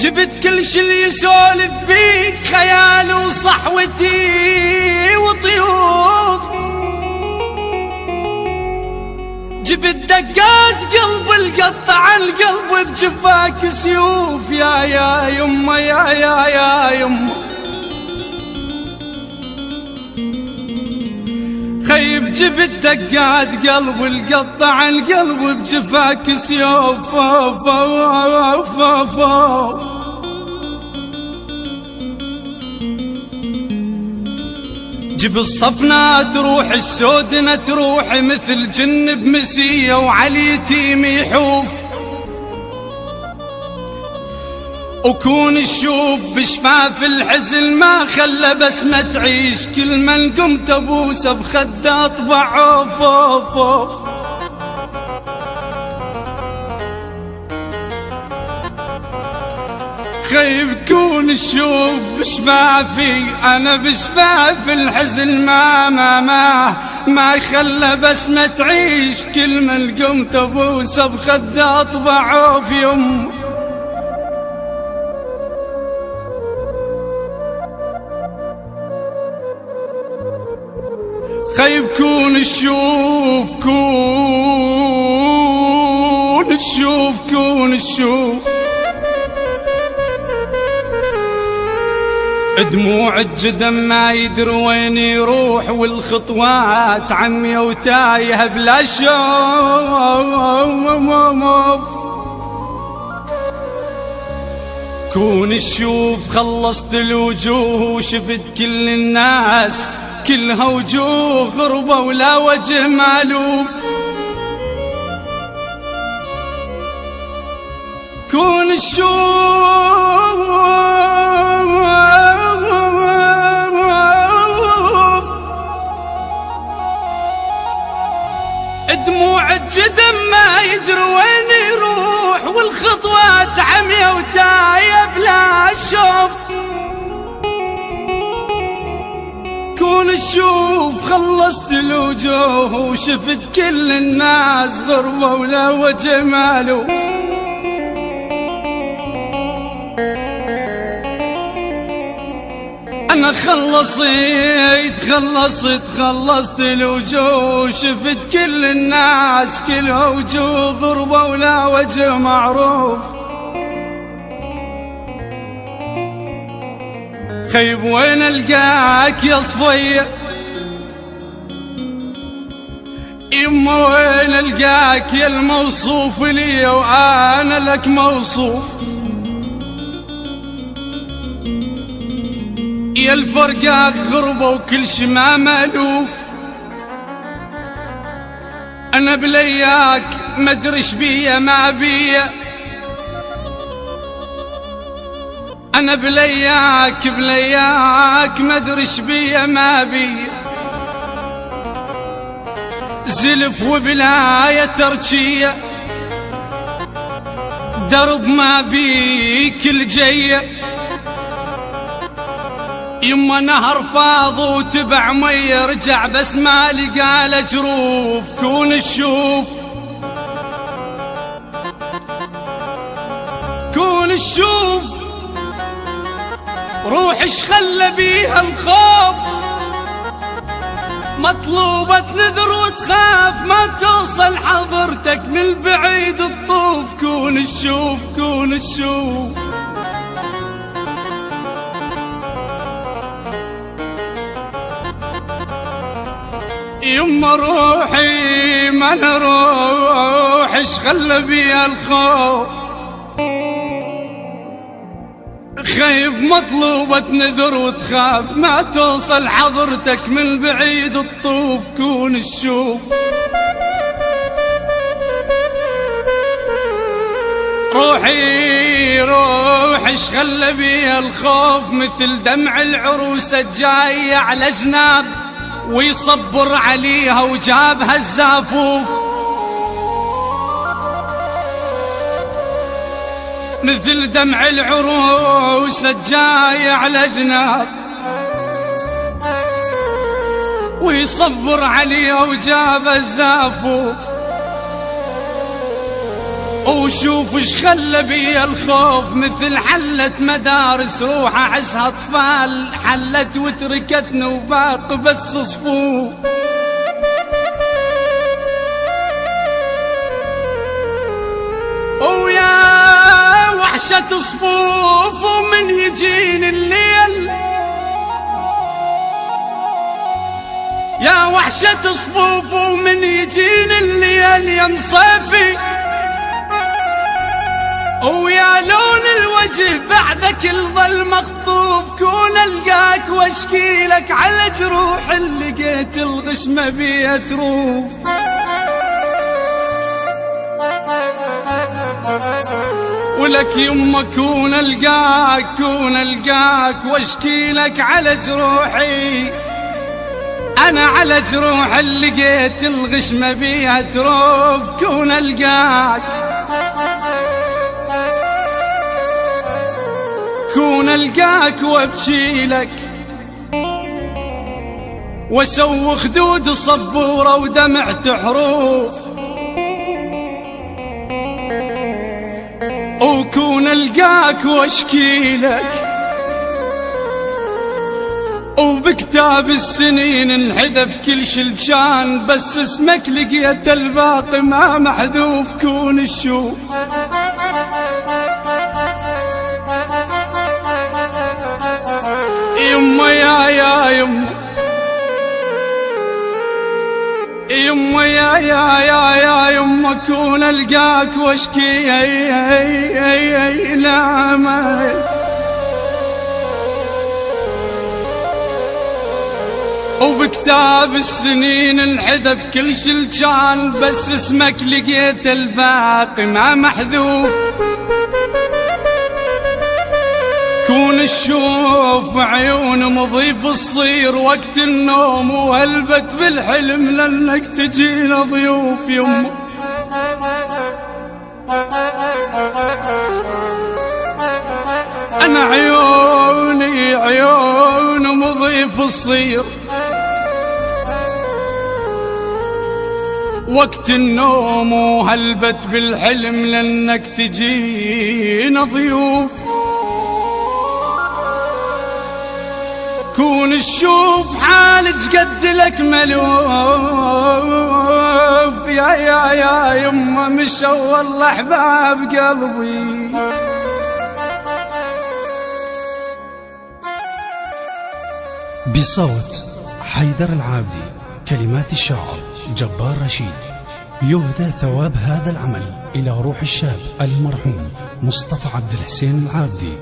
جبت كل شي اللي يسولف فيك، خيال وصحوتي وطيوف. جبت دقات قلب القطع القلب بجفاك سيوف. يا يما يا يما خيب جبت دقات قلب القطع القلب بجفاك سيوف. جب الصفنة تروح السودنة تروح مثل جن بمسية وعلي يتيم يحوف. وكون الشوف بشفاف الحزن ما خلى بسمة تعيش، كل من قمت ابوسه بخده اطبع عوف. خيب كون الشوف بشفافي انا بشفاف الحزن ما خلى بسمة تعيش، كل من قمت ابوسه بخده اطبع عوف. يم خيب كون الشوف كون الشوف دموع الجدم ما يدري وين يروح، والخطوات عمي وتايه بلا شوف. كون الشوف خلصت الوجوه وشفت كل الناس كلها وجوه غربة ولا وجه مالوف. كون الشوف دموع الجدم ما يدري وين يروح، والخطوات عمية وتايه بلا شوف. كون الشوف خلصت الوجوه وشفت كل الناس غربة ولا وجه مالوف. أنا خلصت الوجوه وشفت كل الناس كلها وجوه غربة ولا وجه معروف. خيب وين القاك يا صفية يما وين القاك يا الموصوف لي وانا لك موصوف. يا الفرقاك غربة وكل شي ما مألوف. انا بلياك مدرش بيا ما بيا، أنا بلياك مدرش بيا ما بيا. زلف وبلاية ترجية درب ما بيك الجية. يما نهر فاض وتبع مية رجع بس ما لقى له جروف. كون الشوف روح اشخلى بيها الخوف، مطلوبة تنذر وتخاف ما توصل حضرتك من بعيد الطوف. كون الشوف يما روحي ما انا روح اشخلى بيها الخوف. خيب مطلوبة تنذر وتخاف ما توصل حضرتك من بعيد الطوف. كون الشوف روحي اشخلى بيها الخوف، مثل دمع العروسة الجاية على جناب ويصبر عليها وجابها الزافوف. مثل دمع العروس الجاية على جناب ويصبر عليها وجاب الزافوف. وشوف اش خلى بي الخوف مثل حلت مدارس روح احسها اطفال حلت وتركتنا وباق بس صفوف ويا وحشة صفوف ومن يجيني الليل يا وحشة صفوف ومن يجيني الليل يا مصيفي ويا لون الوجه بعدك الظل مخطوف كون القاك واشكيلك على جروح اللي لقيت الغشمة بيها تروف ولك يما كون القاك واشكيلك على جروحي انا على جروح اللي لقيت الغشمة بيها تروف كون القاك وابكيلك واسوي خدود صبورة ودمعت حروف وكون القاك واشكيلك وبكتاب السنين انحذف كل شلجان بس اسمك لقيت الباقي ما محذوف كون الشوف يما يا يما كون القاك واشكي لا ما وبكتاب السنين انحذف كل شلجان بس اسمك لقيت الباقي ما محذوف كون الشوف عيون مضيف الصير وقت النوم وقلبك بالحلم لانك تجينا ضيوف يمه انا عيون مضيف الصير وقت النوم وهلبت بالحلم لانك تجينا ضيوف كون الشوف حالج قد لك ملوف يا يما مشوا والله احباب قلبي بصوت حيدر العابدي كلمات الشاعر جبار رشيد يهدى ثواب هذا العمل إلى روح الشاب المرحوم مصطفى عبد الحسين العابدي